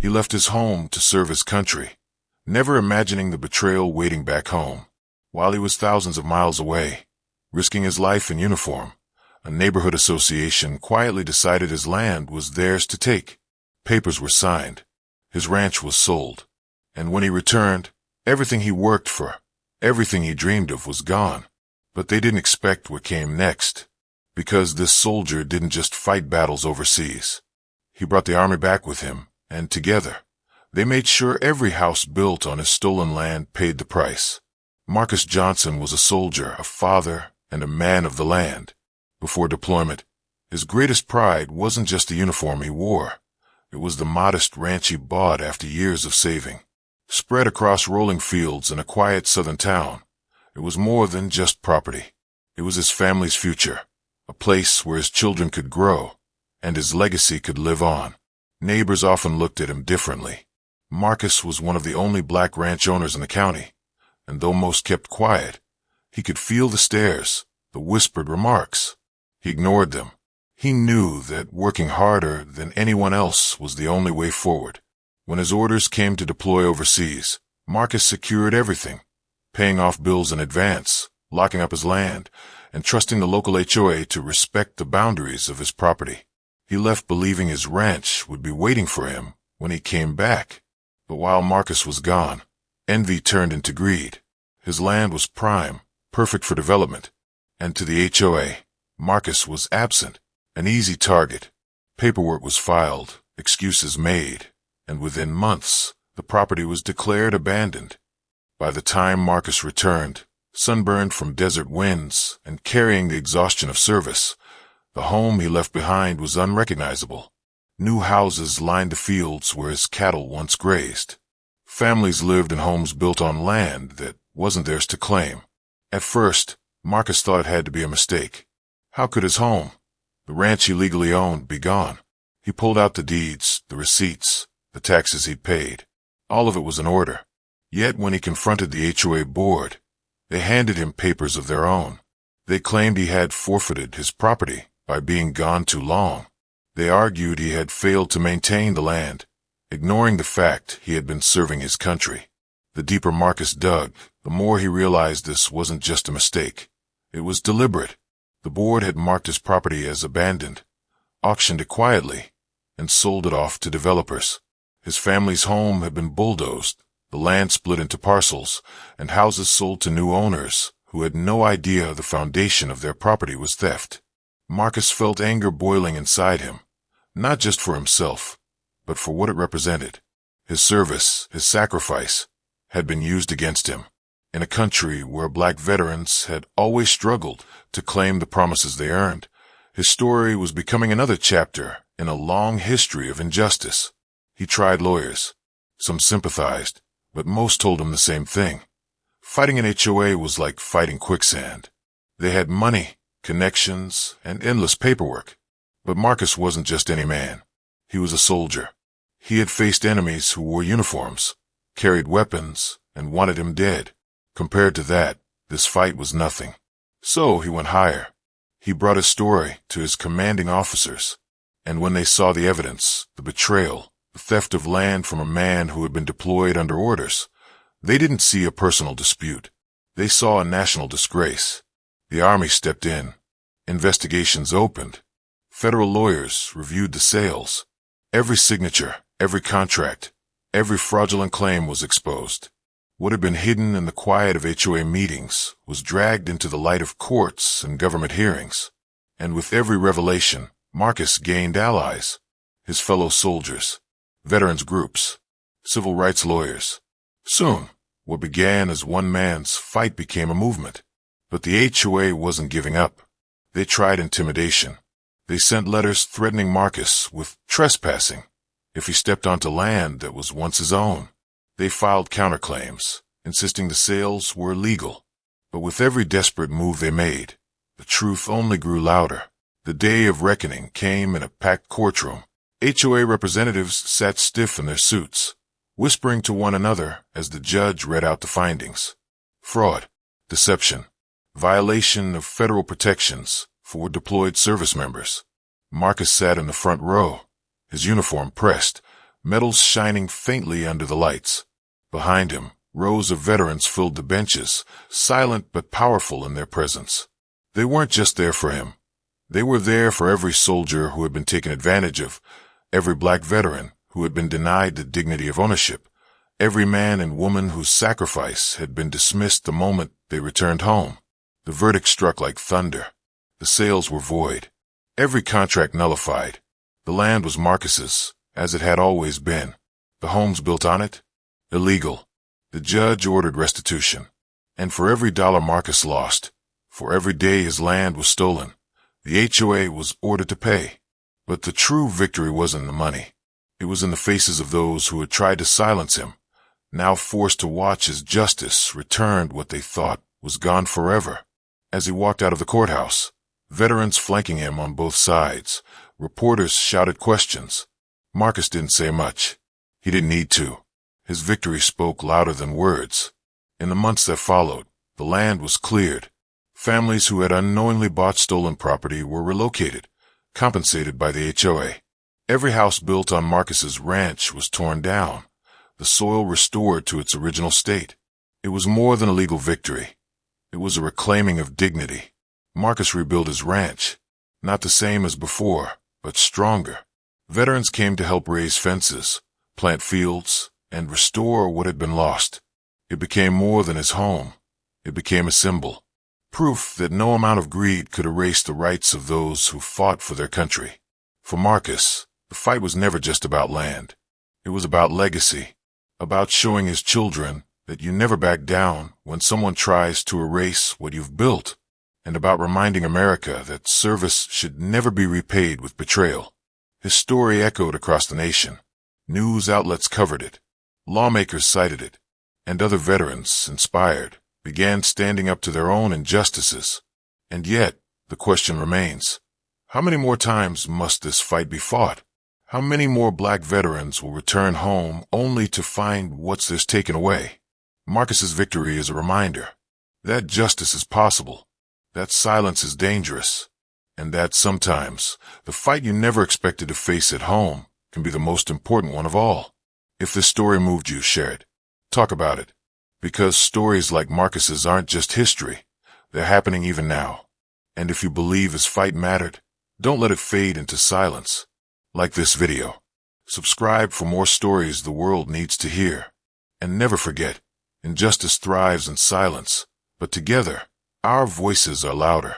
left his home to serve his country, never imagining the betrayal waiting back home. While he was thousands of miles away, risking his life in uniform, a neighborhood association quietly decided his land was theirs to take. Papers were signed. His ranch was sold. And when he returned, everything he worked for, everything he dreamed of was gone. But they didn't expect what came next, because this soldier didn't just fight battles overseas. He brought the army back with him, and together, they made sure every house built on his stolen land paid the price. Marcus Johnson was a soldier, a father, and a man of the land. Before deployment, his greatest pride wasn't just the uniform he wore. It was the modest ranch he bought after years of saving. Spread across rolling fields in a quiet southern town, it was more than just property. It was his family's future, a place where his children could grow, and his legacy could live on. Neighbors often looked at him differently. Marcus was one of the only black ranch owners in the county, and though most kept quiet, he could feel the stares, the whispered remarks. He ignored them. He knew that working harder than anyone else was the only way forward. When his orders came to deploy overseas, Marcus secured everything, paying off bills in advance, locking up his land, and trusting the local HOA to respect the boundaries of his property. He left believing his ranch would be waiting for him when he came back. But while Marcus was gone, envy turned into greed. His land was prime, perfect for development, and to the HOA, Marcus was absent, an easy target. Paperwork was filed, excuses made, and within months, the property was declared abandoned. By the time Marcus returned, sunburned from desert winds and carrying the exhaustion of service, the home he left behind was unrecognizable. New houses lined the fields where his cattle once grazed. Families lived in homes built on land that wasn't theirs to claim. At first, Marcus thought it had to be a mistake. How could his home, the ranch he legally owned, be gone? He pulled out the deeds, the receipts, the taxes he'd paid. All of it was in order. Yet when he confronted the HOA board, they handed him papers of their own. They claimed he had forfeited his property by being gone too long. They argued he had failed to maintain the land, ignoring the fact he had been serving his country. The deeper Marcus dug, the more he realized this wasn't just a mistake. It was deliberate. The board had marked his property as abandoned, auctioned it quietly, and sold it off to developers. His family's home had been bulldozed, the land split into parcels, and houses sold to new owners who had no idea the foundation of their property was theft. Marcus felt anger boiling inside him, not just for himself, but for what it represented. His service, his sacrifice, had been used against him. In a country where black veterans had always struggled to claim the promises they earned, his story was becoming another chapter in a long history of injustice. He tried lawyers. Some sympathized, but most told him the same thing. Fighting an HOA was like fighting quicksand. They had money, connections, and endless paperwork. But Marcus wasn't just any man. He was a soldier. He had faced enemies who wore uniforms, carried weapons, and wanted him dead. Compared to that, this fight was nothing. So he went higher. He brought his story to his commanding officers, and when they saw the evidence, the betrayal, the theft of land from a man who had been deployed under orders, they didn't see a personal dispute. They saw a national disgrace. The army stepped in. Investigations opened. Federal lawyers reviewed the sales. Every signature, every contract, every fraudulent claim was exposed. What had been hidden in the quiet of HOA meetings was dragged into the light of courts and government hearings. And with every revelation, Marcus gained allies, his fellow soldiers, veterans groups, civil rights lawyers. Soon, what began as one man's fight became a movement. But the HOA wasn't giving up. They tried intimidation. They sent letters threatening Marcus with trespassing if he stepped onto land that was once his own. They filed counterclaims, insisting the sales were illegal. But with every desperate move they made, the truth only grew louder. The day of reckoning came in a packed courtroom. HOA representatives sat stiff in their suits, whispering to one another as the judge read out the findings. Fraud, deception, violation of federal protections for deployed service members. Marcus sat in the front row, his uniform pressed, metals shining faintly under the lights. Behind him, rows of veterans filled the benches, silent but powerful in their presence. They weren't just there for him. They were there for every soldier who had been taken advantage of, every black veteran who had been denied the dignity of ownership, every man and woman whose sacrifice had been dismissed the moment they returned home. The verdict struck like thunder. The sales were void. Every contract nullified. The land was Marcus's, as it had always been. The homes built on it? Illegal. The judge ordered restitution. And for every dollar Marcus lost, for every day his land was stolen, the HOA was ordered to pay. But the true victory wasn't in the money. It was in the faces of those who had tried to silence him, now forced to watch as justice returned what they thought was gone forever. As he walked out of the courthouse, veterans flanking him on both sides, reporters shouted questions. Marcus didn't say much. He didn't need to. His victory spoke louder than words. In the months that followed, the land was cleared. Families who had unknowingly bought stolen property were relocated, compensated by the HOA. Every house built on Marcus's ranch was torn down, the soil restored to its original state. It was more than a legal victory. It was a reclaiming of dignity. Marcus rebuilt his ranch, not the same as before, but stronger. Veterans came to help raise fences, plant fields, and restore what had been lost. It became more than his home. It became a symbol, proof that no amount of greed could erase the rights of those who fought for their country. For Marcus, the fight was never just about land. It was about legacy, about showing his children that you never back down when someone tries to erase what you've built, and about reminding America that service should never be repaid with betrayal. His story echoed across the nation. News outlets covered it. Lawmakers cited it. And other veterans, inspired, began standing up to their own injustices. And yet, the question remains, how many more times must this fight be fought? How many more black veterans will return home only to find what's theirs taken away? Marcus's victory is a reminder that justice is possible, that silence is dangerous, and that sometimes the fight you never expected to face at home can be the most important one of all. If this story moved you, share it. Talk about it. Because stories like Marcus's aren't just history. They're happening even now. And if you believe his fight mattered, don't let it fade into silence. Like this video. Subscribe for more stories the world needs to hear. And never forget, injustice thrives in silence, but together, our voices are louder.